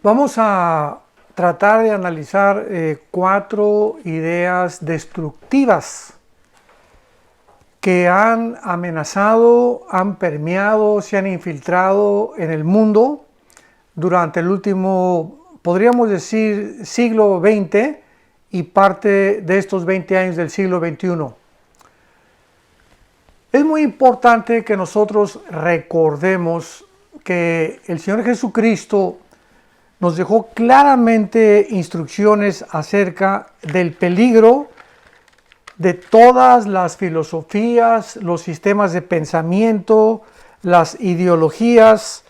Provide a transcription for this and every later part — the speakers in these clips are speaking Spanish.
Vamos a tratar de analizar 4 ideas destructivas que han amenazado, han permeado, se han infiltrado en el mundo durante el último, podríamos decir, siglo XX y parte de estos 20 años del siglo XXI. Es muy importante que nosotros recordemos que el Señor Jesucristo nos dejó claramente instrucciones acerca del peligro de todas las filosofías, los sistemas de pensamiento, las ideologías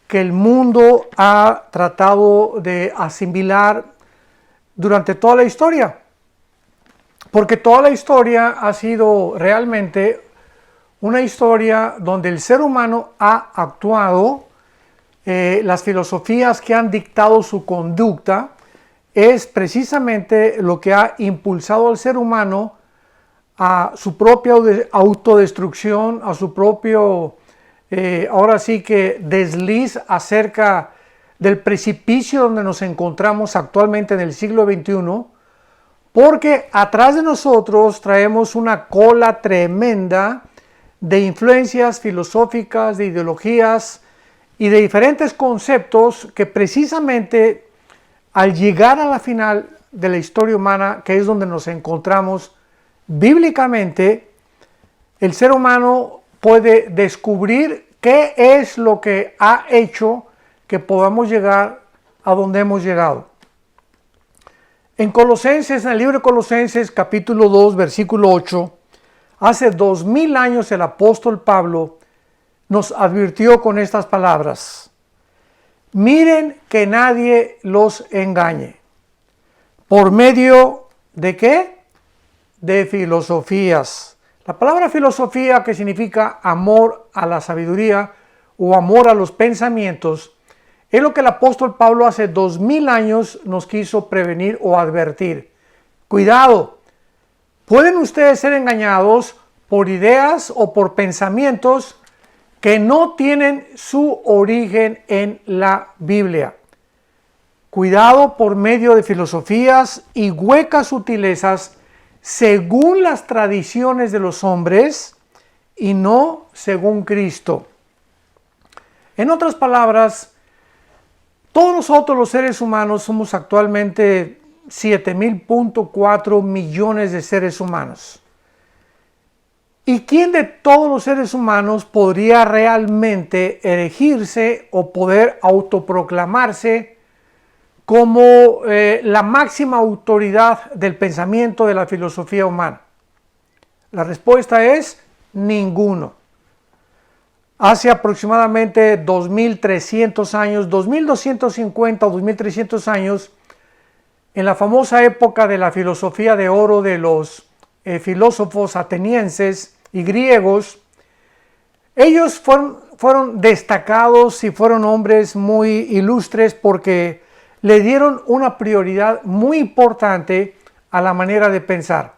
que el mundo ha tratado de asimilar durante toda la historia. Porque toda la historia ha sido realmente una historia donde el ser humano ha actuado. Las filosofías que han dictado su conducta es precisamente lo que ha impulsado al ser humano a su propia autodestrucción, a su propio, ahora sí que desliz acerca del precipicio donde nos encontramos actualmente en el siglo XXI, porque atrás de nosotros traemos una cola tremenda de influencias filosóficas, de ideologías y de diferentes conceptos que precisamente al llegar a la final de la historia humana, que es donde nos encontramos bíblicamente, el ser humano puede descubrir qué es lo que ha hecho que podamos llegar a donde hemos llegado. En Colosenses, en el libro de Colosenses capítulo 2, versículo 8, hace 2000 años el apóstol Pablo nos advirtió con estas palabras: miren que nadie los engañe. ¿Por medio de qué? De filosofías. La palabra filosofía, que significa amor a la sabiduría o amor a los pensamientos, es lo que el apóstol Pablo hace 2000 años nos quiso prevenir o advertir. Cuidado, pueden ustedes ser engañados por ideas o por pensamientos que no tienen su origen en la Biblia. Cuidado por medio de filosofías y huecas sutilezas según las tradiciones de los hombres y no según Cristo. En otras palabras, todos nosotros los seres humanos somos actualmente 7.4 millones de seres humanos. ¿Y quién de todos los seres humanos podría realmente erigirse o poder autoproclamarse como la máxima autoridad del pensamiento de la filosofía humana? La respuesta es ninguno. Hace aproximadamente 2.300 años, 2.250 o 2.300 años, en la famosa época de la filosofía de oro de los filósofos atenienses y griegos, ellos fueron destacados y fueron hombres muy ilustres porque le dieron una prioridad muy importante a la manera de pensar.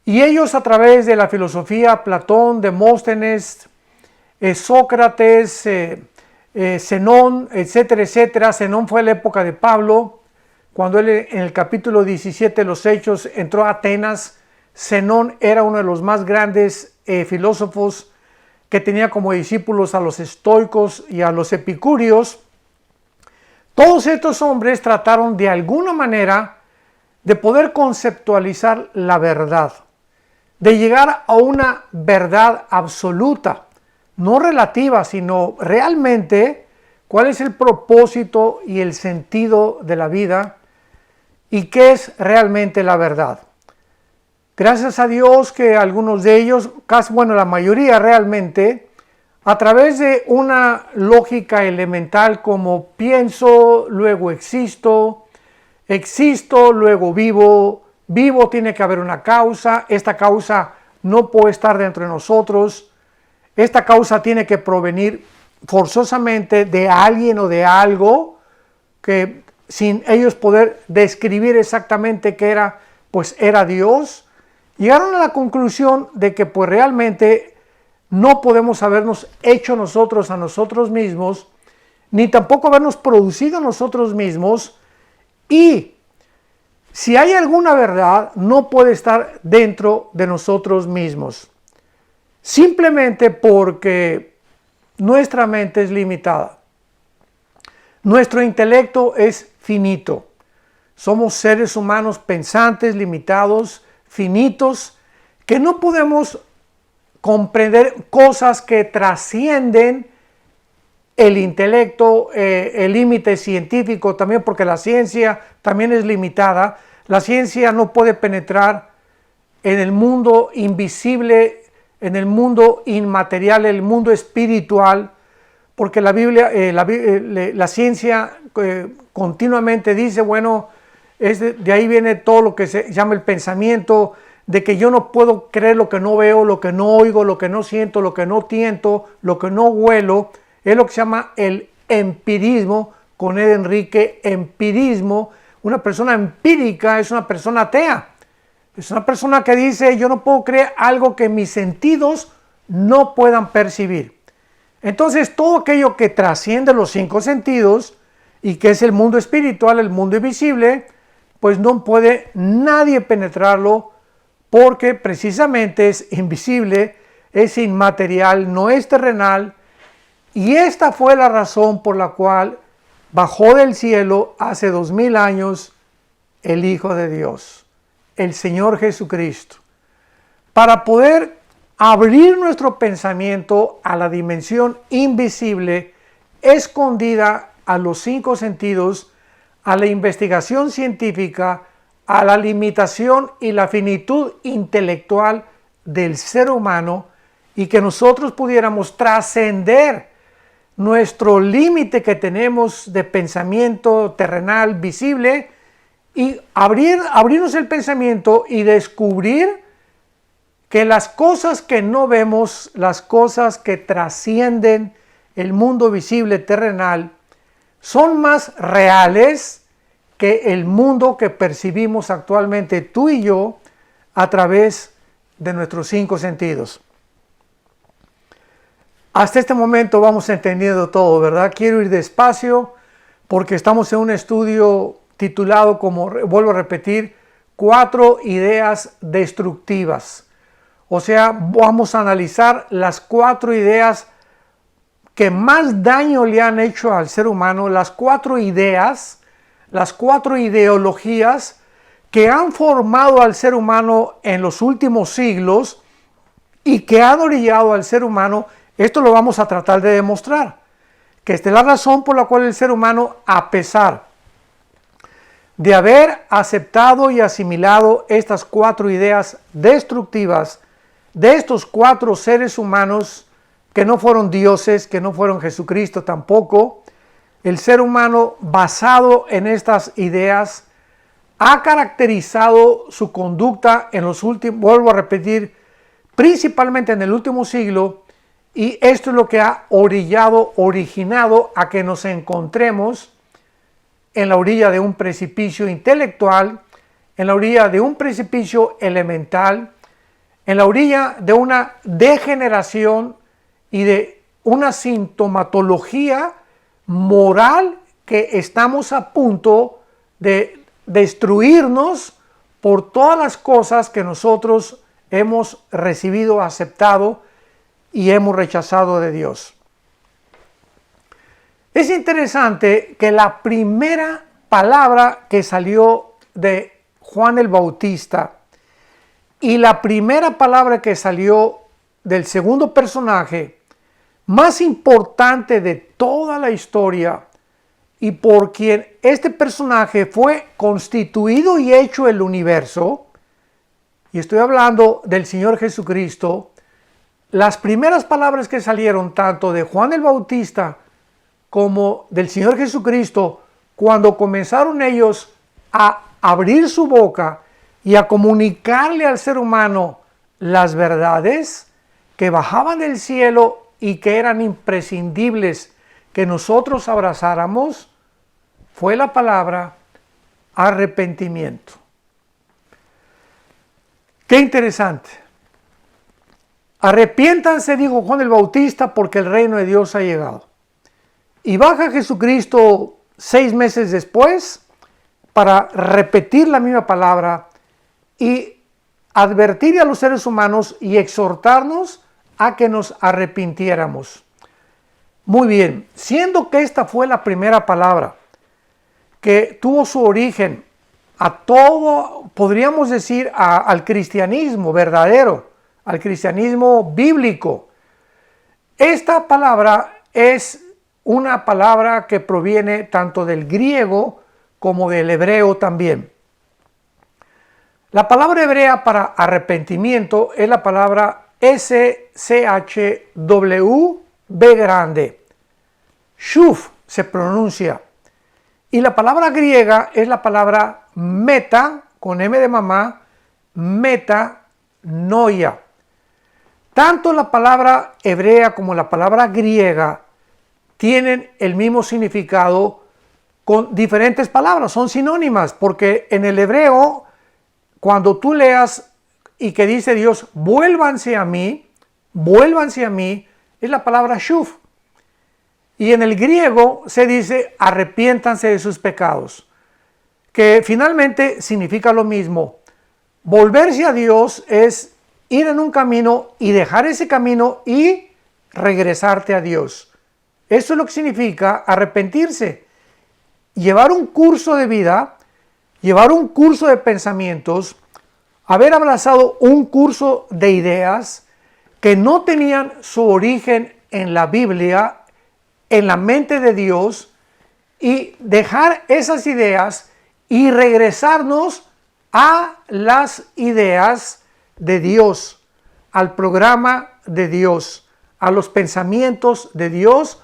Y ellos, a través de la filosofía, Platón, Demóstenes, Sócrates, Zenón, etcétera, etcétera. Zenón fue la época de Pablo, cuando él en el capítulo 17 de los Hechos entró a Atenas. Zenón era uno de los más grandes filósofos que tenía como discípulos a los estoicos y a los epicúreos. Todos estos hombres trataron de alguna manera de poder conceptualizar la verdad, de llegar a una verdad absoluta, no relativa, sino realmente cuál es el propósito y el sentido de la vida y qué es realmente la verdad. Gracias a Dios que algunos de ellos, casi, bueno, la mayoría realmente, a través de una lógica elemental como pienso, luego existo, existo, luego vivo, vivo tiene que haber una causa, esta causa no puede estar dentro de nosotros, esta causa tiene que provenir forzosamente de alguien o de algo que sin ellos poder describir exactamente qué era, pues era Dios. Llegaron a la conclusión de que pues realmente no podemos habernos hecho nosotros a nosotros mismos ni tampoco habernos producido nosotros mismos, y si hay alguna verdad, no puede estar dentro de nosotros mismos, simplemente porque nuestra mente es limitada. Nuestro intelecto es finito. Somos seres humanos pensantes, limitados, finitos, que no podemos comprender cosas que trascienden el intelecto, el límite científico también, porque la ciencia también es limitada. La ciencia no puede penetrar en el mundo invisible, en el mundo inmaterial, el mundo espiritual, porque la Biblia, la ciencia continuamente dice, bueno, de ahí viene todo lo que se llama el pensamiento, de que yo no puedo creer lo que no veo, lo que no oigo, lo que no siento, lo que no tiento, lo que no huelo. Es lo que se llama el empirismo, con Ed Enrique, empirismo. Una persona empírica es una persona atea. Es una persona que dice, yo no puedo creer algo que mis sentidos no puedan percibir. Entonces, todo aquello que trasciende los 5 sentidos y que es el mundo espiritual, el mundo invisible, pues no puede nadie penetrarlo, porque precisamente es invisible, es inmaterial, no es terrenal. Y esta fue la razón por la cual bajó del cielo hace 2000 años el Hijo de Dios, el Señor Jesucristo, para poder abrir nuestro pensamiento a la dimensión invisible, escondida a los 5 sentidos, a la investigación científica, a la limitación y la finitud intelectual del ser humano, y que nosotros pudiéramos trascender nuestro límite que tenemos de pensamiento terrenal visible y abrirnos el pensamiento y descubrir que las cosas que no vemos, las cosas que trascienden el mundo visible terrenal, son más reales que el mundo que percibimos actualmente tú y yo a través de nuestros 5 sentidos. Hasta este momento vamos entendiendo todo, ¿verdad? Quiero ir despacio porque estamos en un estudio titulado, como vuelvo a repetir, 4 ideas destructivas. O sea, vamos a analizar las 4 ideas que más daño le han hecho al ser humano, las 4 ideas, las 4 ideologías que han formado al ser humano en los últimos siglos y que han orillado al ser humano. Esto lo vamos a tratar de demostrar, que esta es la razón por la cual el ser humano, a pesar de haber aceptado y asimilado estas 4 ideas destructivas de estos 4 seres humanos que no fueron dioses, que no fueron Jesucristo tampoco, el ser humano, basado en estas ideas, ha caracterizado su conducta en los últimos, vuelvo a repetir, principalmente en el último siglo. Y esto es lo que ha originado a que nos encontremos en la orilla de un precipicio intelectual, en la orilla de un precipicio elemental, en la orilla de una degeneración y de una sintomatología moral que estamos a punto de destruirnos por todas las cosas que nosotros hemos recibido, aceptado y hemos rechazado de Dios. Es interesante que la primera palabra que salió de Juan el Bautista y la primera palabra que salió del segundo personaje más importante de toda la historia, y por quien este personaje fue constituido y hecho el universo, y estoy hablando del Señor Jesucristo, las primeras palabras que salieron tanto de Juan el Bautista como del Señor Jesucristo, cuando comenzaron ellos a abrir su boca y a comunicarle al ser humano las verdades que bajaban del cielo y que eran imprescindibles que nosotros abrazáramos, fue la palabra arrepentimiento. Qué interesante. Arrepiéntanse, dijo Juan el Bautista, porque el reino de Dios ha llegado. Y baja Jesucristo 6 meses después para repetir la misma palabra y advertir a los seres humanos y exhortarnos a que nos arrepintiéramos. Muy bien, siendo que esta fue la primera palabra que tuvo su origen a todo, podríamos decir, al cristianismo verdadero, al cristianismo bíblico. Esta palabra es una palabra que proviene tanto del griego como del hebreo también. La palabra hebrea para arrepentimiento es la palabra S-C-H-W-B grande. Shuf se pronuncia. Y la palabra griega es la palabra meta, con M de mamá, metanoia. Tanto la palabra hebrea como la palabra griega tienen el mismo significado con diferentes palabras, son sinónimas, porque en el hebreo, cuando tú leas y que dice Dios, vuélvanse a mí, es la palabra shuf. Y en el griego se dice, arrepiéntanse de sus pecados, que finalmente significa lo mismo. Volverse a Dios es ir en un camino y dejar ese camino y regresarte a Dios. Eso es lo que significa arrepentirse. Llevar un curso de vida, llevar un curso de pensamientos, haber abrazado un curso de ideas que no tenían su origen en la Biblia, en la mente de Dios, y dejar esas ideas y regresarnos a las ideas de Dios, al programa de Dios, a los pensamientos de Dios,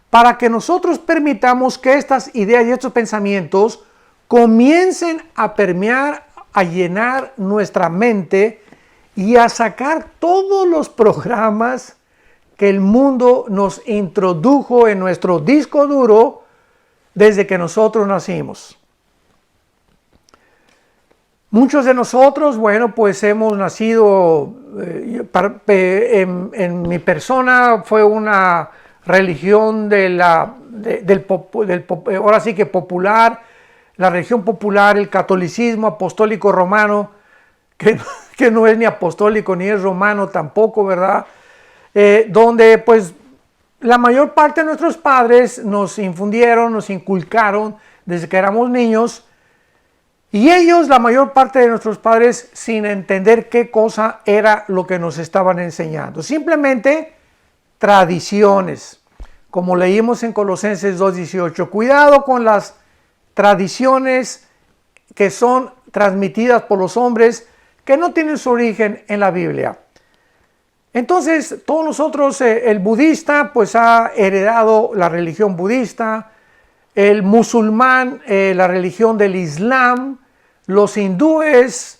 para que nosotros permitamos que estas ideas y estos pensamientos comiencen a permear, a llenar nuestra mente y a sacar todos los programas que el mundo nos introdujo en nuestro disco duro desde que nosotros nacimos. Muchos de nosotros, bueno, pues hemos nacido, en mi persona fue una religión ahora sí que popular, la religión popular, el catolicismo apostólico romano, que no es ni apostólico ni es romano tampoco, ¿verdad? Donde pues la mayor parte de nuestros padres nos infundieron, nos inculcaron desde que éramos niños, y ellos, la mayor parte de nuestros padres, sin entender qué cosa era lo que nos estaban enseñando. Simplemente tradiciones, como leímos en Colosenses 2:18. Cuidado con las tradiciones que son transmitidas por los hombres que no tienen su origen en la Biblia. Entonces, todos nosotros, el budista, pues ha heredado la religión budista, el musulmán, la religión del Islam, los hindúes,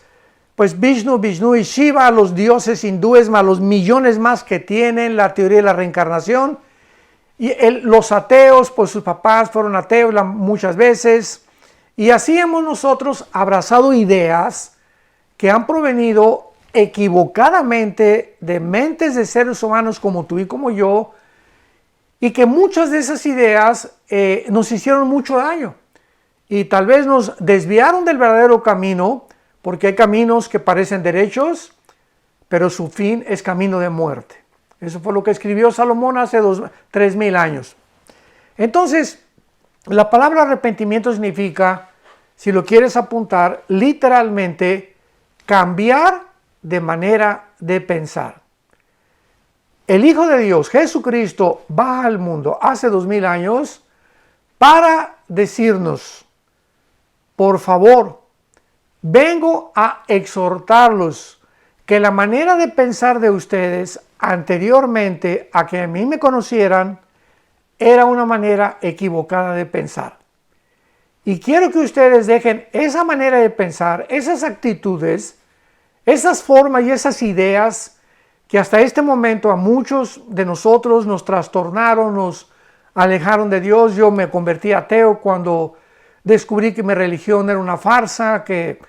pues Vishnu y Shiva, los dioses hindúes, más los millones más que tienen, la teoría de la reencarnación. Y los ateos, pues sus papás fueron ateos muchas veces. Y así hemos nosotros abrazado ideas que han provenido equivocadamente de mentes de seres humanos como tú y como yo, y que muchas de esas ideas nos hicieron mucho daño y tal vez nos desviaron del verdadero camino, porque hay caminos que parecen derechos, pero su fin es camino de muerte. Eso fue lo que escribió Salomón hace 3,000 años. Entonces, la palabra arrepentimiento significa, si lo quieres apuntar, literalmente cambiar de manera de pensar. El Hijo de Dios, Jesucristo, baja al mundo hace 2,000 años para decirnos, por favor, vengo a exhortarlos que la manera de pensar de ustedes anteriormente a que a mí me conocieran era una manera equivocada de pensar. Y quiero que ustedes dejen esa manera de pensar, esas actitudes, esas formas y esas ideas que hasta este momento a muchos de nosotros nos trastornaron, nos alejaron de Dios. Yo me convertí ateo cuando descubrí que mi religión era una farsa, que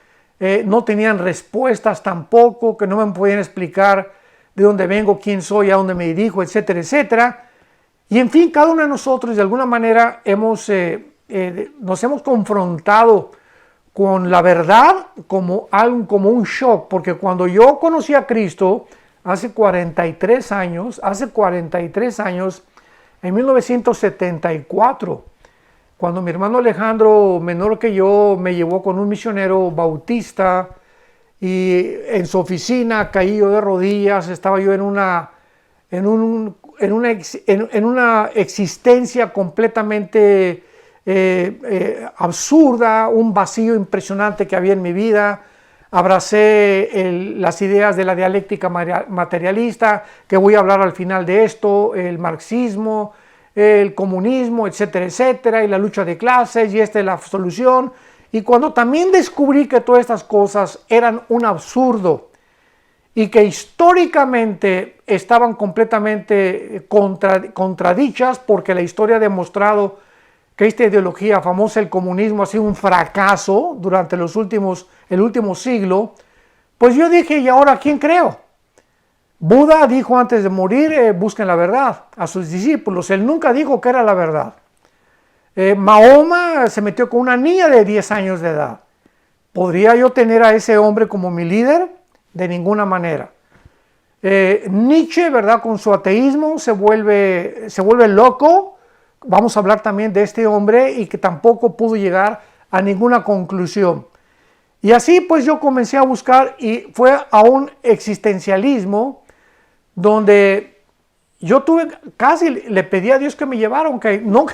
no tenían respuestas tampoco, que no me podían explicar de dónde vengo, quién soy, a dónde me dirijo, etcétera, etcétera. Y en fin, cada uno de nosotros de alguna manera nos hemos confrontado con la verdad como un shock, porque cuando yo conocí a Cristo hace 43 años, en 1974, cuando mi hermano Alejandro, menor que yo, me llevó con un misionero bautista y en su oficina caí yo de rodillas, estaba yo en una existencia completamente absurda, un vacío impresionante que había en mi vida. Abracé las ideas de la dialéctica materialista, que voy a hablar al final de esto, el marxismo, el comunismo, etcétera, etcétera, y la lucha de clases, y esta es la solución. Y cuando también descubrí que todas estas cosas eran un absurdo y que históricamente estaban completamente contradichas, porque la historia ha demostrado que esta ideología famosa, el comunismo, ha sido un fracaso durante el último siglo, pues yo dije, ¿y ahora quién creo? Buda dijo antes de morir, busquen la verdad a sus discípulos. Él nunca dijo que era la verdad. Mahoma se metió con una niña de 10 años de edad. ¿Podría yo tener a ese hombre como mi líder? De ninguna manera. Nietzsche, ¿verdad? Con su ateísmo se vuelve loco. Vamos a hablar también de este hombre y que tampoco pudo llegar a ninguna conclusión. Y así pues yo comencé a buscar y fue a un existencialismo donde yo casi le pedí a Dios que me llevara, aunque no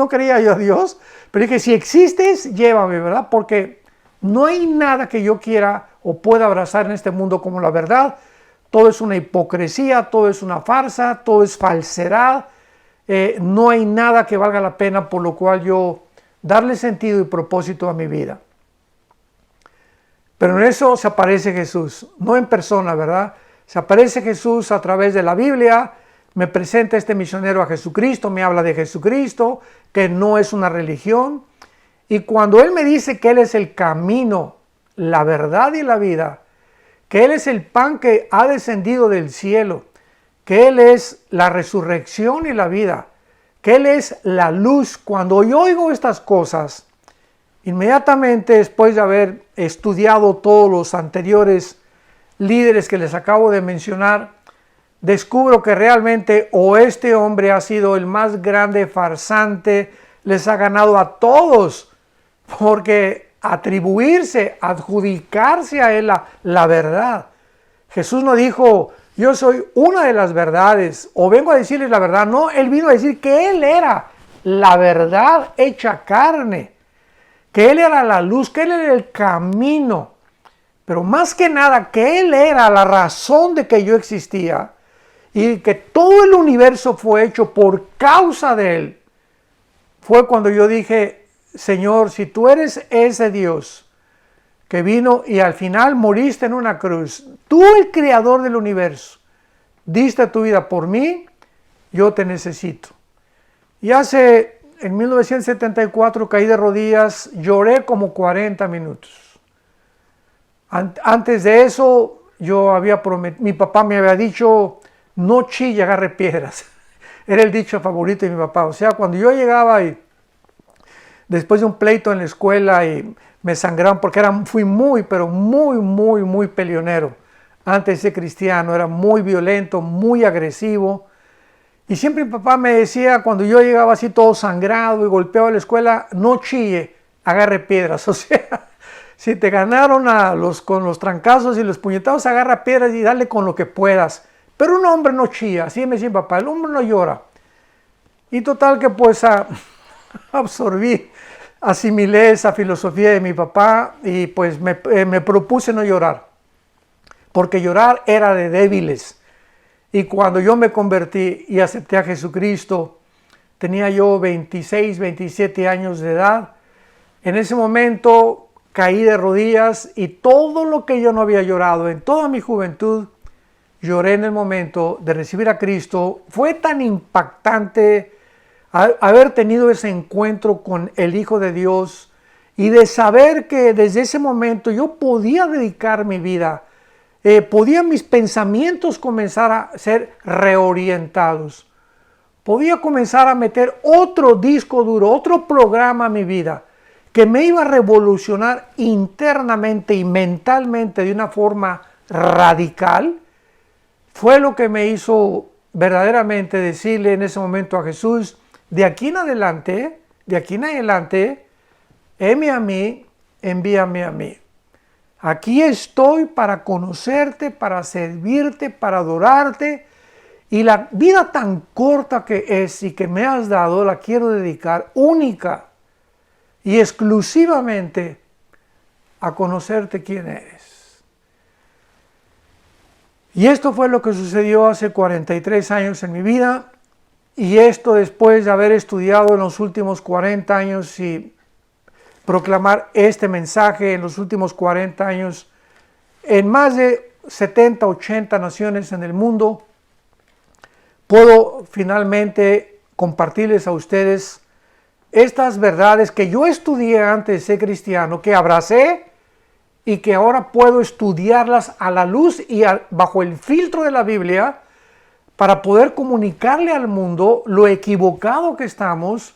creía yo a Dios, pero dije, si existes, llévame, ¿verdad? Porque no hay nada que yo quiera o pueda abrazar en este mundo como la verdad. Todo es una hipocresía, todo es una farsa, todo es falsedad. No hay nada que valga la pena por lo cual yo darle sentido y propósito a mi vida. Pero en eso se aparece Jesús, no en persona, ¿verdad? Se aparece Jesús a través de la Biblia, me presenta este misionero a Jesucristo, me habla de Jesucristo, que no es una religión. Y cuando Él me dice que Él es el camino, la verdad y la vida, que Él es el pan que ha descendido del cielo, que Él es la resurrección y la vida, que Él es la luz. Cuando yo oigo estas cosas, inmediatamente después de haber estudiado todos los anteriores líderes que les acabo de mencionar, descubro que realmente o este hombre ha sido el más grande farsante, les ha ganado a todos, porque adjudicarse a Él la verdad. Jesús no dijo, yo soy una de las verdades, o vengo a decirles la verdad. No, Él vino a decir que Él era la verdad hecha carne, que Él era la luz, que Él era el camino, pero más que nada que Él era la razón de que yo existía y que todo el universo fue hecho por causa de Él. Fue cuando yo dije, Señor, si tú eres ese Dios que vino y al final moriste en una cruz, tú el creador del universo, diste tu vida por mí, yo te necesito. Y en 1974 caí de rodillas, lloré como 40 minutos. Antes de eso, mi papá me había dicho, no chille, agarre piedras. Era el dicho favorito de mi papá. O sea, cuando yo llegaba y después de un pleito en la escuela y me sangraban, porque fui muy peleonero. Antes de ser cristiano, era muy violento, muy agresivo. Y siempre mi papá me decía, cuando yo llegaba así todo sangrado y golpeaba a la escuela, no chille, agarre piedras. O sea, si te ganaron con los trancazos y los puñetazos, agarra piedras y dale con lo que puedas. Pero un hombre no chilla, así me decía mi papá, el hombre no llora. Y total que pues asimilé esa filosofía de mi papá y pues me propuse no llorar. Porque llorar era de débiles. Y cuando yo me convertí y acepté a Jesucristo, tenía yo 26, 27 años de edad. En ese momento caí de rodillas y todo lo que yo no había llorado en toda mi juventud, lloré en el momento de recibir a Cristo. Fue tan impactante haber tenido ese encuentro con el Hijo de Dios y de saber que desde ese momento yo podía dedicar mi vida, podían mis pensamientos comenzar a ser reorientados. podía comenzar a meter otro disco duro, otro programa a mi vida, que me iba a revolucionar internamente y mentalmente de una forma radical, fue lo que me hizo verdaderamente decirle en ese momento a Jesús: de aquí en adelante, heme a mí, envíame a mí. Aquí estoy para conocerte, para servirte, para adorarte, y la vida tan corta que es y que me has dado la quiero dedicar única y exclusivamente a conocerte quién eres. Y esto fue lo que sucedió hace 43 años en mi vida, y esto después de haber estudiado en los últimos 40 años y proclamar este mensaje en los últimos 40 años en más de 70, 80 naciones en el mundo. Puedo finalmente compartirles a ustedes estas verdades que yo estudié antes de ser cristiano, que abracé y que ahora puedo estudiarlas a la luz y bajo el filtro de la Biblia para poder comunicarle al mundo lo equivocado que estamos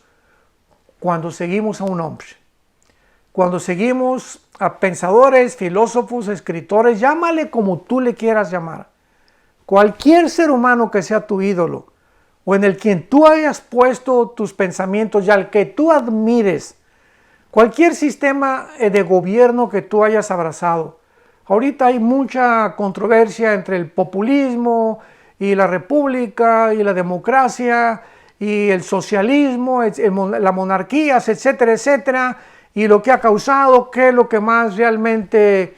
cuando seguimos a un hombre. Cuando seguimos a pensadores, filósofos, escritores, llámale como tú le quieras llamar. Cualquier ser humano que sea tu ídolo, o en el quien tú hayas puesto tus pensamientos y al que tú admires, cualquier sistema de gobierno que tú hayas abrazado. Ahorita hay mucha controversia entre el populismo y la república y la democracia y el socialismo, las monarquías, etcétera, etcétera, y lo que ha causado, qué es lo que más realmente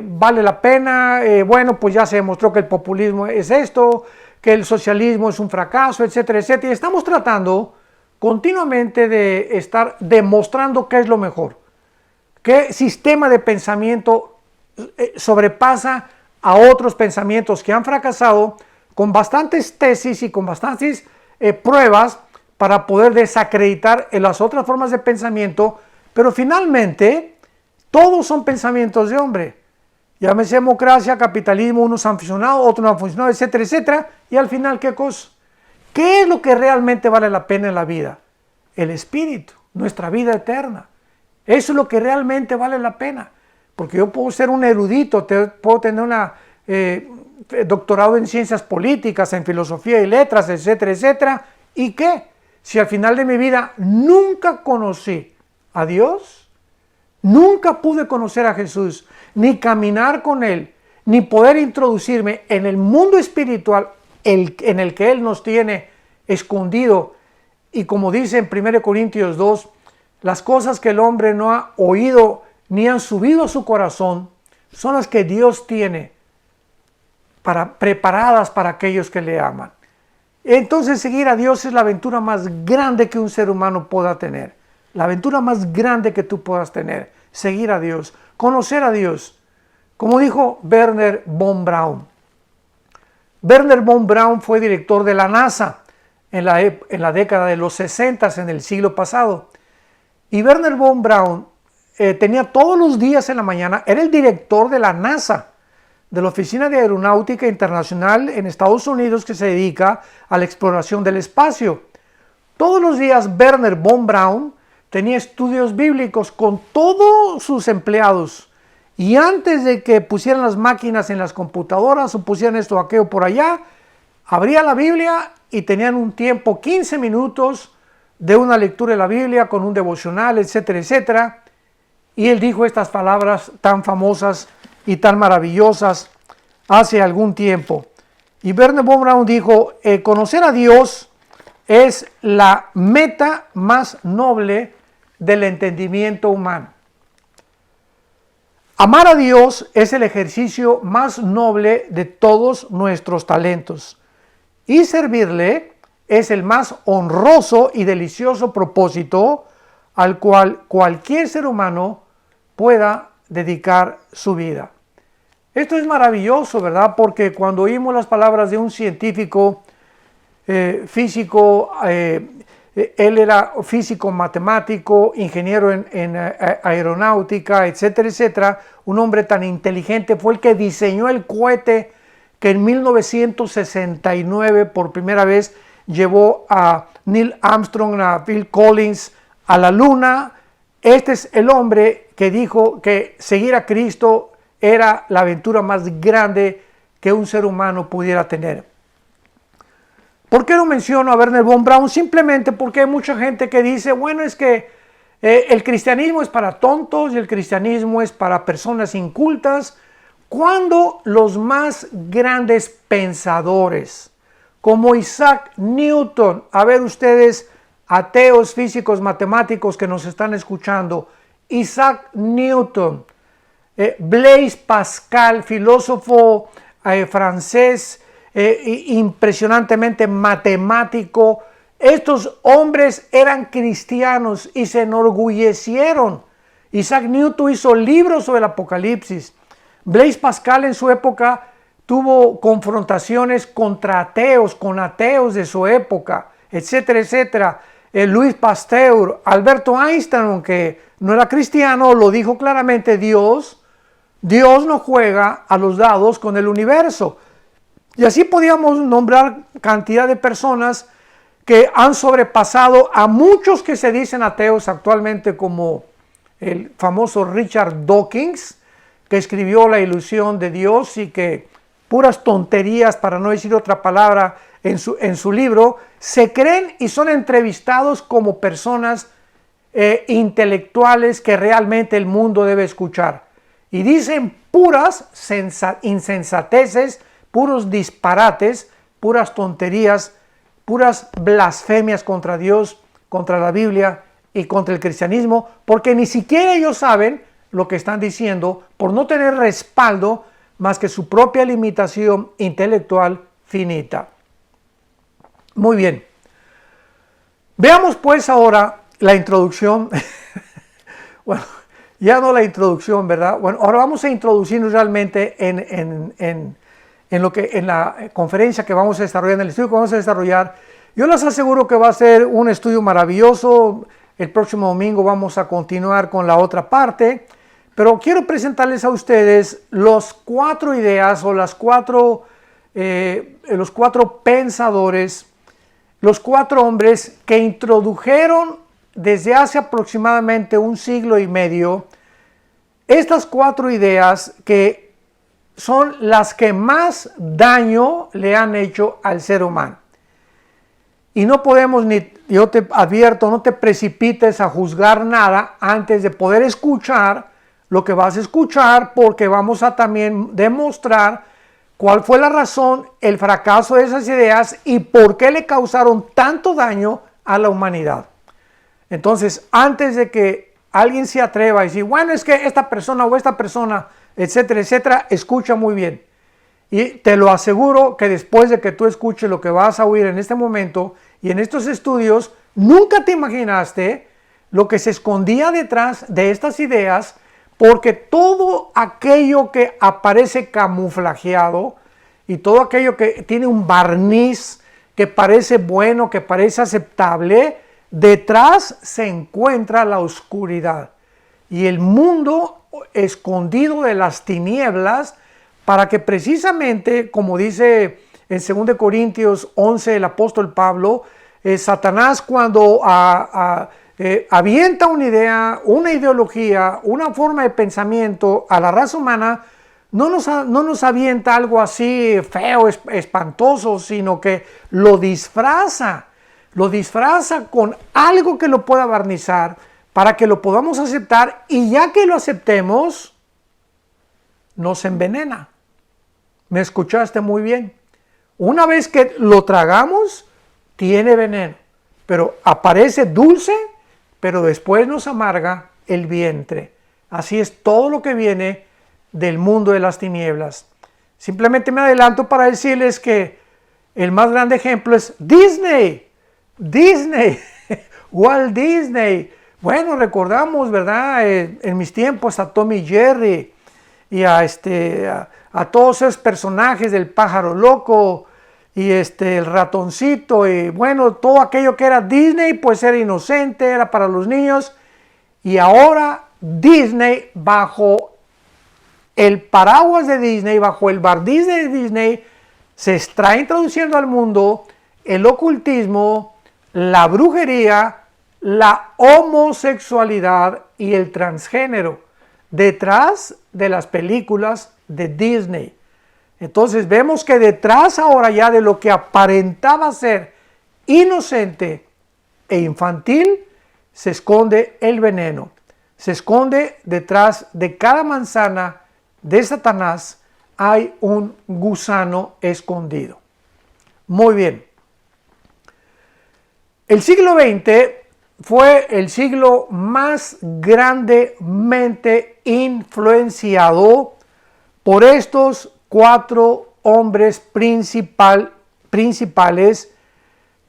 vale la pena. Bueno, pues ya se demostró que el populismo es esto, que el socialismo es un fracaso, etcétera, etcétera. Y estamos tratando continuamente de estar demostrando qué es lo mejor, qué sistema de pensamiento sobrepasa a otros pensamientos que han fracasado, con bastantes tesis y con bastantes pruebas para poder desacreditar en las otras formas de pensamiento, pero finalmente todos son pensamientos de hombre. Llámese democracia, capitalismo, unos han funcionado, otros no han funcionado, etcétera, etcétera. Y al final, ¿qué cosa? ¿Qué es lo que realmente vale la pena en la vida? El espíritu, nuestra vida eterna. Eso es lo que realmente vale la pena. Porque yo puedo ser un erudito, puedo tener un doctorado en ciencias políticas, en filosofía y letras, etcétera, etcétera. ¿Y qué? Si al final de mi vida nunca conocí a Dios, nunca pude conocer a Jesús, ni caminar con Él, ni poder introducirme en el mundo espiritual en el que Él nos tiene escondido. Y como dice en 1 Corintios 2, las cosas que el hombre no ha oído ni han subido a su corazón son las que Dios tiene preparadas para aquellos que le aman. Entonces seguir a Dios es la aventura más grande que un ser humano pueda tener. La aventura más grande que tú puedas tener. Seguir a Dios, conocer a Dios. Como dijo Wernher von Braun. Wernher von Braun fue director de la NASA en la década de los 60 en el siglo pasado. Y Wernher von Braun tenía todos los días en la mañana, era el director de la NASA, de la Oficina de Aeronáutica Internacional en Estados Unidos, que se dedica a la exploración del espacio. Todos los días Wernher von Braun tenía estudios bíblicos con todos sus empleados. Y antes de que pusieran las máquinas en las computadoras o pusieran esto o aquello por allá, abría la Biblia y tenían un tiempo, 15 minutos de una lectura de la Biblia con un devocional, etcétera, etcétera. Y él dijo estas palabras tan famosas y tan maravillosas hace algún tiempo. Y Wernher von Braun dijo, conocer a Dios es la meta más noble del entendimiento humano. Amar a Dios es el ejercicio más noble de todos nuestros talentos. Y servirle es el más honroso y delicioso propósito al cual cualquier ser humano pueda dedicar su vida. Esto es maravilloso, ¿verdad? Porque cuando oímos las palabras de un científico físico, él era físico matemático, ingeniero en aeronáutica, etcétera, etcétera, un hombre tan inteligente, fue el que diseñó el cohete que en 1969 por primera vez llevó a Neil Armstrong, a Phil Collins a la luna. Este es el hombre que dijo que seguir a Cristo era la aventura más grande que un ser humano pudiera tener. ¿Por qué no menciono a Wernher von Braun? Simplemente porque hay mucha gente que dice, bueno, es que el cristianismo es para tontos y el cristianismo es para personas incultas, cuando los más grandes pensadores, como Isaac Newton, a ver ustedes, ateos, físicos, matemáticos que nos están escuchando, Isaac Newton, Blaise Pascal, filósofo francés, impresionantemente matemático. Estos hombres eran cristianos y se enorgullecieron. Isaac Newton hizo libros sobre el Apocalipsis. Blaise Pascal en su época tuvo confrontaciones contra ateos, con ateos de su época, etcétera, etcétera. Louis Pasteur, Alberto Einstein, aunque no era cristiano, lo dijo claramente: Dios no juega a los dados con el universo. Y así podíamos nombrar cantidad de personas que han sobrepasado a muchos que se dicen ateos actualmente, como el famoso Richard Dawkins, que escribió La ilusión de Dios y que puras tonterías, para no decir otra palabra, en su libro, se creen y son entrevistados como personas intelectuales que realmente el mundo debe escuchar. Y dicen puras insensateces, puros disparates, puras tonterías, puras blasfemias contra Dios, contra la Biblia y contra el cristianismo, porque ni siquiera ellos saben lo que están diciendo por no tener respaldo más que su propia limitación intelectual finita. Muy bien. Veamos pues ahora la introducción. Bueno, ya no la introducción, ¿verdad? Bueno, ahora vamos a introducirnos realmente en la conferencia que vamos a desarrollar, en el estudio que vamos a desarrollar. Yo les aseguro que va a ser un estudio maravilloso. El próximo domingo vamos a continuar con la otra parte, pero quiero presentarles a ustedes los 4 ideas o los cuatro pensadores, los 4 hombres que introdujeron desde hace aproximadamente un siglo y medio estas 4 ideas que son las que más daño le han hecho al ser humano. Y no podemos, yo te advierto, no te precipites a juzgar nada antes de poder escuchar lo que vas a escuchar, porque vamos a también demostrar cuál fue la razón, el fracaso de esas ideas y por qué le causaron tanto daño a la humanidad. Entonces, antes de que alguien se atreva a decir, bueno, es que esta persona o esta persona, etcétera, etcétera, escucha muy bien. Y te lo aseguro que después de que tú escuches lo que vas a oír en este momento y en estos estudios, nunca te imaginaste lo que se escondía detrás de estas ideas, porque todo aquello que aparece camuflajeado y todo aquello que tiene un barniz que parece bueno, que parece aceptable, detrás se encuentra la oscuridad y el mundo escondido de las tinieblas, para que precisamente, como dice en 2 Corintios 11 el apóstol Pablo, Satanás cuando avienta una idea, una ideología, una forma de pensamiento a la raza humana, no nos avienta algo así feo, espantoso, sino que lo disfraza con algo que lo pueda barnizar para que lo podamos aceptar, y ya que lo aceptemos, nos envenena. ¿Me escuchaste muy bien? Una vez que lo tragamos, tiene veneno, pero aparece dulce, pero después nos amarga el vientre. Así es todo lo que viene del mundo de las tinieblas. Simplemente me adelanto para decirles que el más grande ejemplo es Disney, Walt Disney. Bueno, recordamos, ¿verdad? En mis tiempos a Tom y Jerry y a todos esos personajes del pájaro loco y el ratoncito, y bueno, todo aquello que era Disney pues era inocente, era para los niños. Y ahora Disney, bajo el paraguas de Disney, bajo el barniz de Disney, se está introduciendo al mundo el ocultismo, la brujería, la homosexualidad y el transgénero detrás de las películas de Disney. Entonces vemos que detrás ahora ya de lo que aparentaba ser inocente e infantil, se esconde el veneno. Se esconde detrás de cada manzana de Satanás, hay un gusano escondido. Muy bien. El siglo XX fue el siglo más grandemente influenciado por estos 4 hombres principales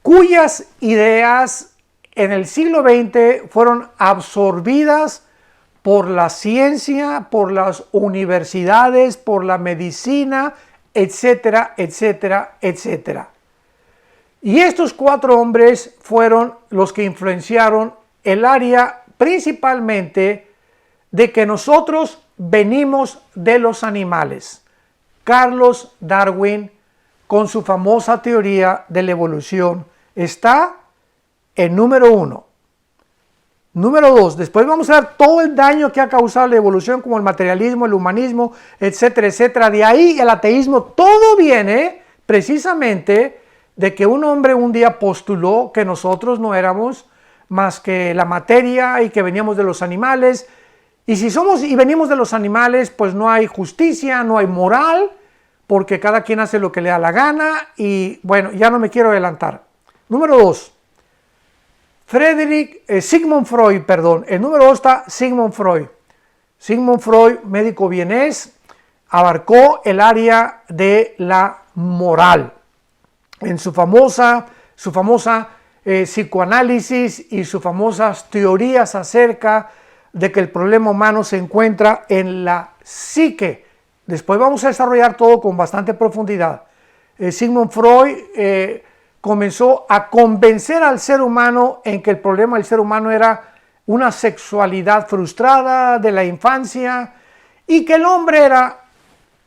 cuyas ideas en el siglo XX fueron absorbidas por la ciencia, por las universidades, por la medicina, etcétera, etcétera, etcétera. Y estos 4 hombres fueron los que influenciaron el área principalmente de que nosotros venimos de los animales. Carlos Darwin, con su famosa teoría de la evolución, está en número 1. Número 2, después vamos a ver todo el daño que ha causado la evolución, como el materialismo, el humanismo, etcétera, etcétera. De ahí el ateísmo, todo viene precisamente de que un hombre un día postuló que nosotros no éramos más que la materia y que veníamos de los animales. Y si somos y venimos de los animales, pues no hay justicia, no hay moral, porque cada quien hace lo que le da la gana. Y bueno, ya no me quiero adelantar. Número 2. Sigmund Freud, el número 2 está Sigmund Freud. Sigmund Freud, médico vienés, abarcó el área de la moral. En su famosa psicoanálisis y sus famosas teorías acerca de que el problema humano se encuentra en la psique. Después vamos a desarrollar todo con bastante profundidad. Sigmund Freud comenzó a convencer al ser humano en que el problema del ser humano era una sexualidad frustrada de la infancia y que el hombre era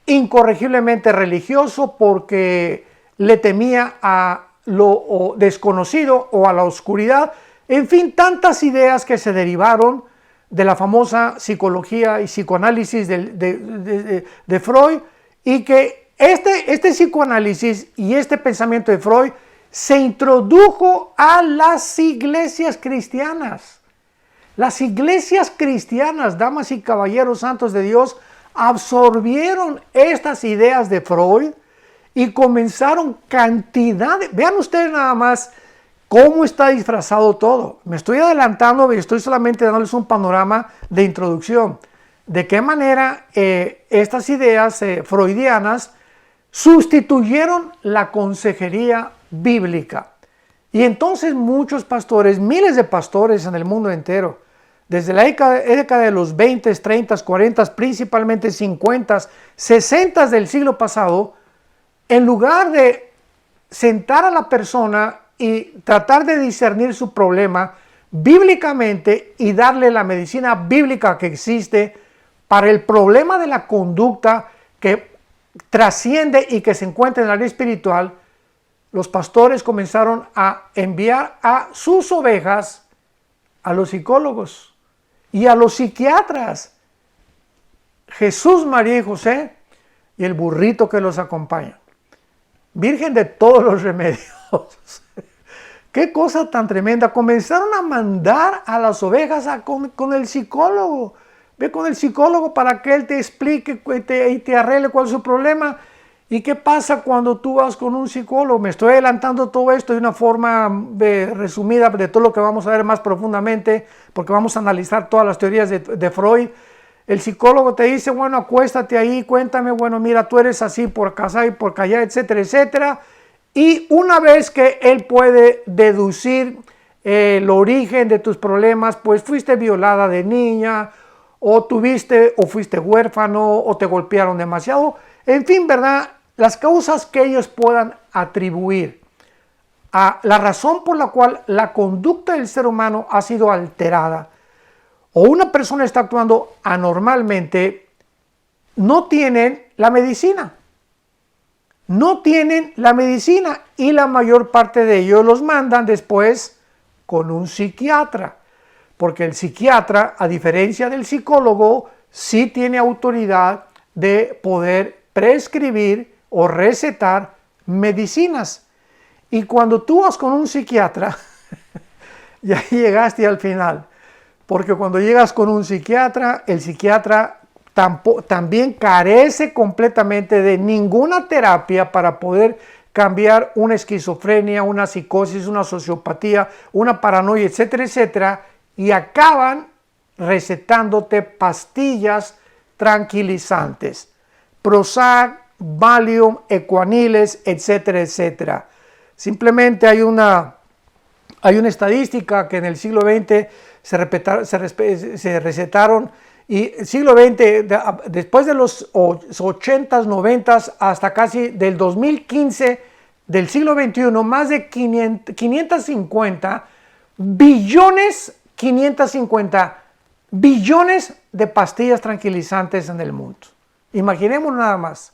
incorregiblemente religioso porque le temía a lo desconocido o a la oscuridad. En fin, tantas ideas que se derivaron de la famosa psicología y psicoanálisis de Freud, y que este psicoanálisis y este pensamiento de Freud se introdujo a las iglesias cristianas. Las iglesias cristianas, damas y caballeros santos de Dios, absorbieron estas ideas de Freud y comenzaron vean ustedes nada más cómo está disfrazado todo. Me estoy adelantando y estoy solamente dándoles un panorama de introducción. De qué manera estas ideas freudianas sustituyeron la consejería bíblica. Y entonces muchos pastores, miles de pastores en el mundo entero, desde la década de los 20, 30, 40, principalmente 50, 60 del siglo pasado, en lugar de sentar a la persona y tratar de discernir su problema bíblicamente y darle la medicina bíblica que existe para el problema de la conducta que trasciende y que se encuentra en el área espiritual, los pastores comenzaron a enviar a sus ovejas a los psicólogos y a los psiquiatras, Jesús, María y José, y el burrito que los acompaña. Virgen de todos los remedios. Qué cosa tan tremenda. Comenzaron a mandar a las ovejas con el psicólogo. Ve con el psicólogo para que él te explique y te arregle cuál es su problema. ¿Y qué pasa cuando tú vas con un psicólogo? Me estoy adelantando todo esto de una forma resumida de todo lo que vamos a ver más profundamente, porque vamos a analizar todas las teorías de Freud. El psicólogo te dice, bueno, acuéstate ahí, cuéntame, bueno, mira, tú eres así por acá y por allá, etcétera, etcétera. Y una vez que él puede deducir el origen de tus problemas, pues fuiste violada de niña, o fuiste huérfano, o te golpearon demasiado. En fin, ¿verdad? Las causas que ellos puedan atribuir a la razón por la cual la conducta del ser humano ha sido alterada, o una persona está actuando anormalmente, no tienen la medicina. no tienen la medicina y la mayor parte de ellos los mandan después con un psiquiatra, porque el psiquiatra, a diferencia del psicólogo, sí tiene autoridad de poder prescribir o recetar medicinas. Y cuando tú vas con un psiquiatra, ya llegaste al final, porque cuando llegas con un psiquiatra, el psiquiatra también carece completamente de ninguna terapia para poder cambiar una esquizofrenia, una psicosis, una sociopatía, una paranoia, etcétera, etcétera, y acaban recetándote pastillas tranquilizantes, Prozac, Valium, Equaniles, etcétera, etcétera. Simplemente hay una estadística que en el siglo XX se recetaron, y el siglo XX, después de los 80s, 90s, hasta casi del 2015 del siglo XXI, más de 550 billones de pastillas tranquilizantes en el mundo. Imaginemos nada más.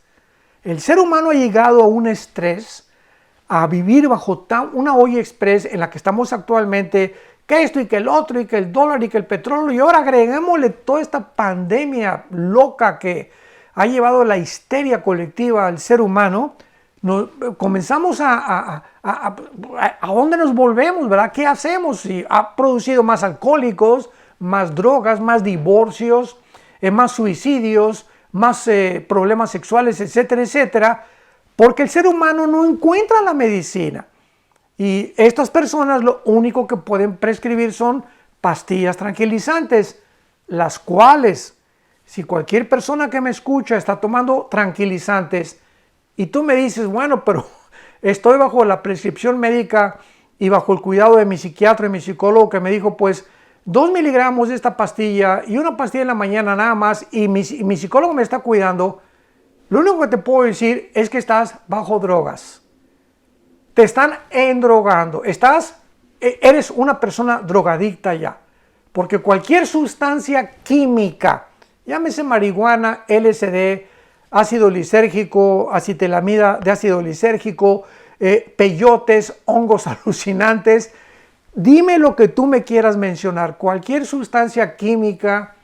El ser humano ha llegado a un estrés, a vivir bajo una olla express en la que estamos actualmente, que esto y que el otro, y que el dólar y que el petróleo, y ahora agreguémosle toda esta pandemia loca que ha llevado la histeria colectiva al ser humano. Comenzamos ¿a dónde nos volvemos, verdad? ¿Qué hacemos? Y ha producido más alcohólicos, más drogas, más divorcios, más suicidios, más problemas sexuales, etcétera, etcétera, porque el ser humano no encuentra la medicina. Y estas personas lo único que pueden prescribir son pastillas tranquilizantes, las cuales, si cualquier persona que me escucha está tomando tranquilizantes y tú me dices, bueno, pero estoy bajo la prescripción médica y bajo el cuidado de mi psiquiatra y mi psicólogo que me dijo, pues 2 miligramos de esta pastilla y una pastilla en la mañana nada más, y mi psicólogo me está cuidando, lo único que te puedo decir es que estás bajo drogas. Te están endrogando, eres una persona drogadicta ya, porque cualquier sustancia química, llámese marihuana, LSD, ácido lisérgico, acetilamida de ácido lisérgico, peyotes, hongos alucinantes, dime lo que tú me quieras mencionar, cualquier sustancia química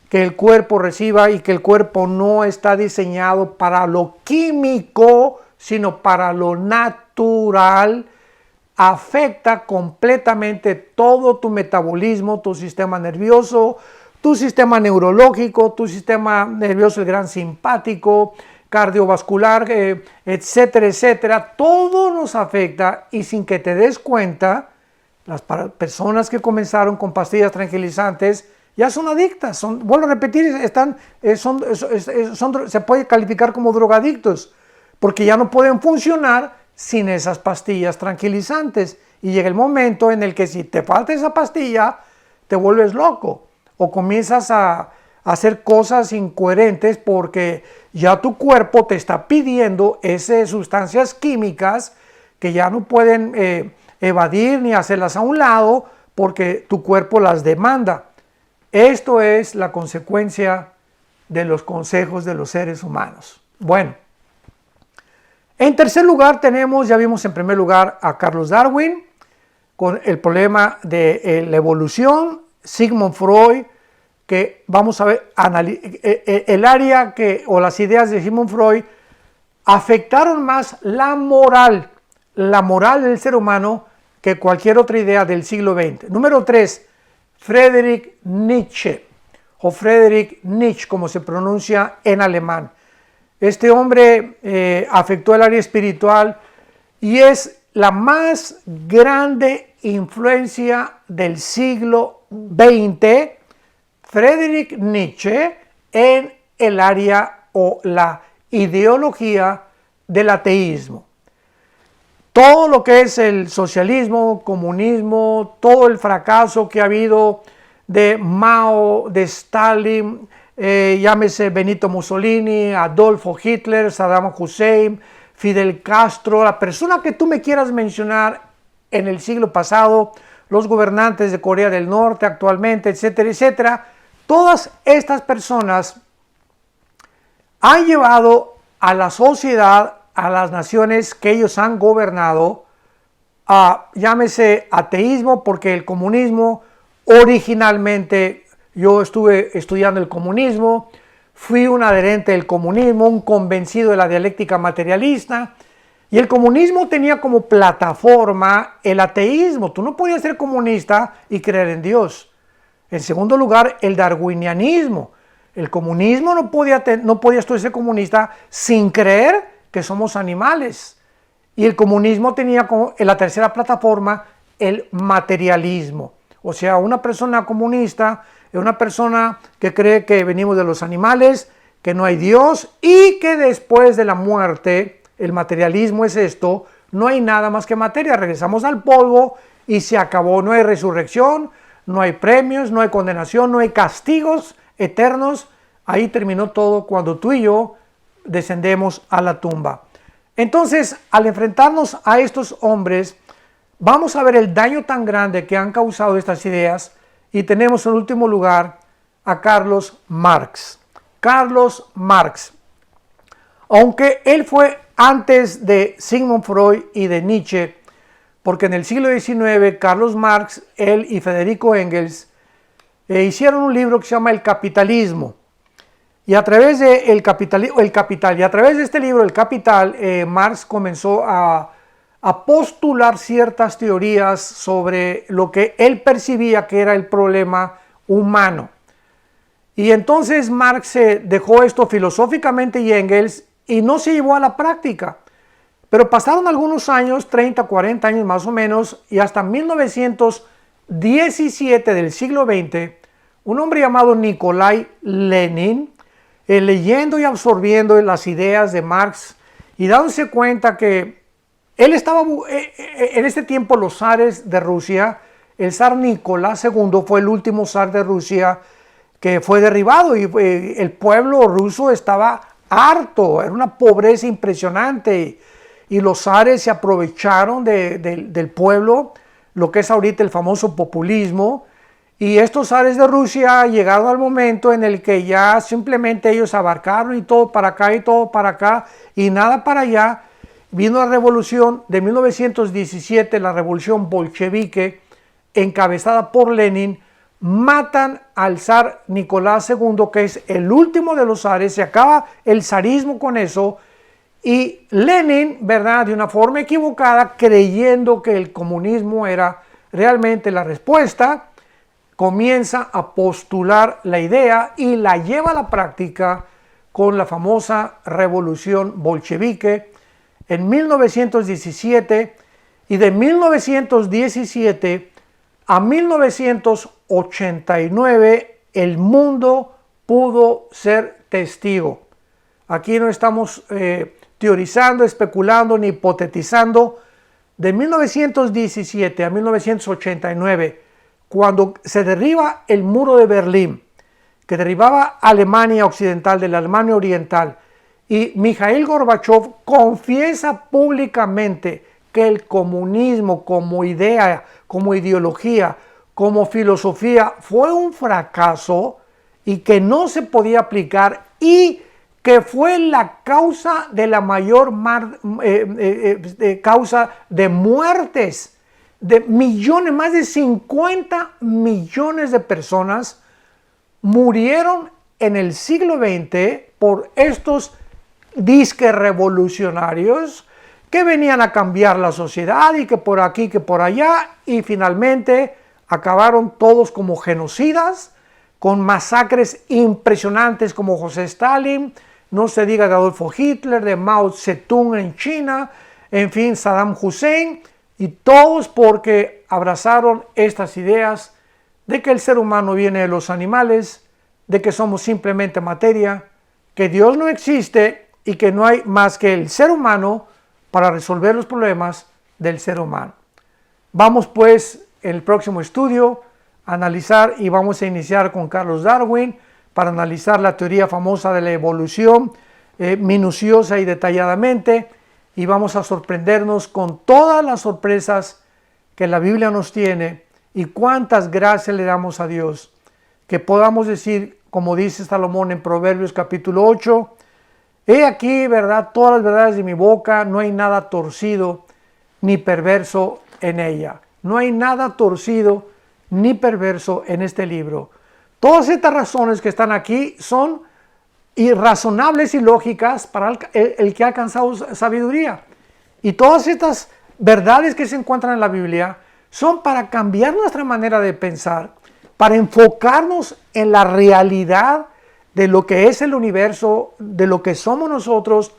que el cuerpo reciba y que el cuerpo no está diseñado para lo químico, sino para lo natural, afecta completamente todo tu metabolismo, tu sistema nervioso, tu sistema neurológico, tu sistema nervioso, el gran simpático, cardiovascular, etcétera, etcétera. Todo nos afecta, y sin que te des cuenta, las personas que comenzaron con pastillas tranquilizantes ya son adictas. Vuelvo a repetir, se puede calificar como drogadictos, porque ya no pueden funcionar sin esas pastillas tranquilizantes. Y llega el momento en el que si te falta esa pastilla, te vuelves loco o comienzas a hacer cosas incoherentes porque ya tu cuerpo te está pidiendo esas sustancias químicas que ya no pueden evadir ni hacerlas a un lado porque tu cuerpo las demanda. Esto es la consecuencia de los consejos de los seres humanos. Bueno, en tercer lugar tenemos, ya vimos en primer lugar a Carlos Darwin con el problema de la evolución, Sigmund Freud, que vamos a ver, el área o las ideas de Sigmund Freud afectaron más la moral del ser humano que cualquier otra idea del siglo XX. Número 3, Friedrich Nietzsche, o Friedrich Nietzsche, como se pronuncia en alemán. Este hombre afectó el área espiritual y es la más grande influencia del siglo XX, Friedrich Nietzsche, en el área o la ideología del ateísmo. Todo lo que es el socialismo, comunismo, todo el fracaso que ha habido de Mao, de Stalin, llámese Benito Mussolini, Adolfo Hitler, Saddam Hussein, Fidel Castro, la persona que tú me quieras mencionar en el siglo pasado, los gobernantes de Corea del Norte actualmente, etcétera, etcétera. Todas estas personas han llevado a la sociedad a las naciones que ellos han gobernado, llámese ateísmo, porque el comunismo originalmente, yo estuve estudiando el comunismo, fui un adherente del comunismo, un convencido de la dialéctica materialista, y el comunismo tenía como plataforma el ateísmo. Tú no podías ser comunista y creer en Dios. En segundo lugar, el darwinianismo. El comunismo no podías tú ser comunista sin creer que somos animales. Y el comunismo tenía como en la tercera plataforma el materialismo. O sea, una persona comunista es una persona que cree que venimos de los animales, que no hay Dios y que después de la muerte, el materialismo es esto, no hay nada más que materia, regresamos al polvo y se acabó, no hay resurrección, no hay premios, no hay condenación, no hay castigos eternos, ahí terminó todo cuando tú y yo descendemos a la tumba. Entonces, al enfrentarnos a estos hombres, vamos a ver el daño tan grande que han causado estas ideas y tenemos en último lugar a Carlos Marx. Carlos Marx, aunque él fue antes de Sigmund Freud y de Nietzsche, porque en el siglo XIX Carlos Marx, él y Federico Engels hicieron un libro que se llama El Capitalismo. Y a través de El Capital, y a través de este libro, El Capital, Marx comenzó a postular ciertas teorías sobre lo que él percibía que era el problema humano. Y entonces Marx dejó esto filosóficamente y Engels y no se llevó a la práctica. Pero pasaron algunos años, 30, 40 años más o menos, y hasta 1917 del siglo XX, un hombre llamado Nikolai Lenin, leyendo y absorbiendo las ideas de Marx y dándose cuenta que él estaba, en este tiempo los zares de Rusia, el zar Nicolás II fue el último zar de Rusia que fue derribado y el pueblo ruso estaba harto, era una pobreza impresionante y los zares se aprovecharon del pueblo, lo que es ahorita el famoso populismo, y estos zares de Rusia llegaron al momento en el que ya simplemente ellos abarcaron y todo para acá y todo para acá y nada para allá. Vino la revolución de 1917, la revolución bolchevique, encabezada por Lenin, matan al zar Nicolás II, que es el último de los zares, se acaba el zarismo con eso, y Lenin, ¿verdad?, de una forma equivocada, creyendo que el comunismo era realmente la respuesta, comienza a postular la idea y la lleva a la práctica con la famosa revolución bolchevique en 1917, y de 1917 a 1989 el mundo pudo ser testigo. Aquí no estamos teorizando, especulando ni hipotetizando. De 1917 a 1989, cuando se derriba el muro de Berlín, que derribaba Alemania Occidental de la Alemania Oriental, y Mikhail Gorbachev confiesa públicamente que el comunismo como idea, como ideología, como filosofía fue un fracaso y que no se podía aplicar y que fue la causa de la mayor causa de muertes de millones, más de 50 millones de personas murieron en el siglo XX por estos disque revolucionarios que venían a cambiar la sociedad y que por aquí, que por allá, y finalmente acabaron todos como genocidas, con masacres impresionantes como José Stalin, no se diga de Adolfo Hitler, de Mao Zedong en China, en fin, Saddam Hussein, y todos porque abrazaron estas ideas de que el ser humano viene de los animales, de que somos simplemente materia, que Dios no existe y que no hay más que el ser humano para resolver los problemas del ser humano. Vamos pues en el próximo estudio a analizar y vamos a iniciar con Carlos Darwin para analizar la teoría famosa de la evolución minuciosa y detalladamente, y vamos a sorprendernos con todas las sorpresas que la Biblia nos tiene y cuántas gracias le damos a Dios, que podamos decir, como dice Salomón en Proverbios capítulo 8, He aquí, ¿verdad?, todas las verdades de mi boca, no hay nada torcido ni perverso en ella. No hay nada torcido ni perverso en este libro. Todas estas razones que están aquí son irrazonables y lógicas para el que ha alcanzado sabiduría. Y todas estas verdades que se encuentran en la Biblia son para cambiar nuestra manera de pensar, para enfocarnos en la realidad de lo que es el universo, de lo que somos nosotros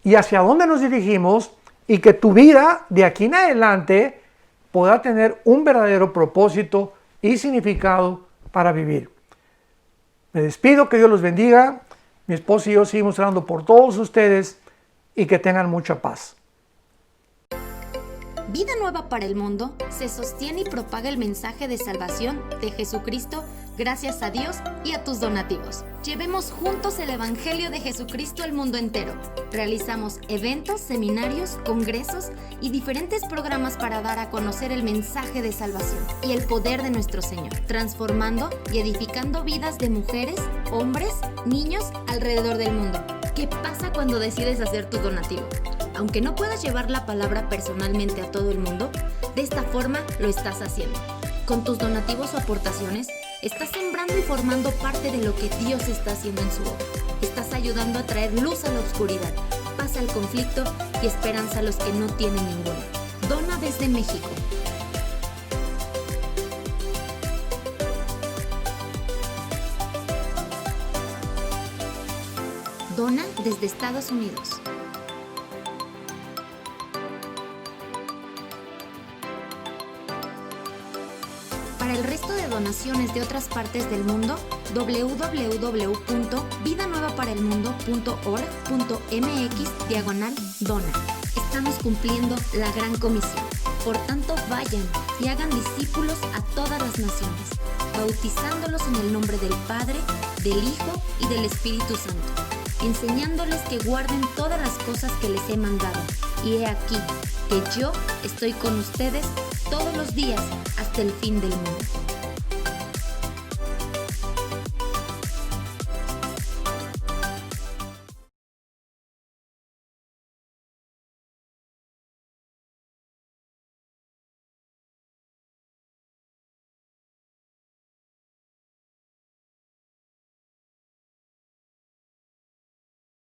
y hacia dónde nos dirigimos, y que tu vida de aquí en adelante pueda tener un verdadero propósito y significado para vivir. Me despido, que Dios los bendiga. Mi esposo y yo seguimos orando por todos ustedes y que tengan mucha paz. Vida Nueva para el Mundo se sostiene y propaga el mensaje de salvación de Jesucristo gracias a Dios y a tus donativos. Llevemos juntos el Evangelio de Jesucristo al mundo entero. Realizamos eventos, seminarios, congresos y diferentes programas para dar a conocer el mensaje de salvación y el poder de nuestro Señor, transformando y edificando vidas de mujeres, hombres, niños alrededor del mundo. ¿Qué pasa cuando decides hacer tu donativo? Aunque no puedas llevar la palabra personalmente a todo el mundo, de esta forma lo estás haciendo. Con tus donativos o aportaciones, estás sembrando y formando parte de lo que Dios está haciendo en su obra. Estás ayudando a traer luz a la oscuridad, paz al conflicto y esperanza a los que no tienen ninguna. Dona desde México. Dona desde Estados Unidos. Para el resto de donaciones de otras partes del mundo, www.vidanuevaparaelmundo.org.mx/dona. Estamos cumpliendo la gran comisión. Por tanto, vayan y hagan discípulos a todas las naciones, bautizándolos en el nombre del Padre, del Hijo y del Espíritu Santo, enseñándoles que guarden todas las cosas que les he mandado. Y he aquí que yo estoy con ustedes todos los días hasta el fin del mundo.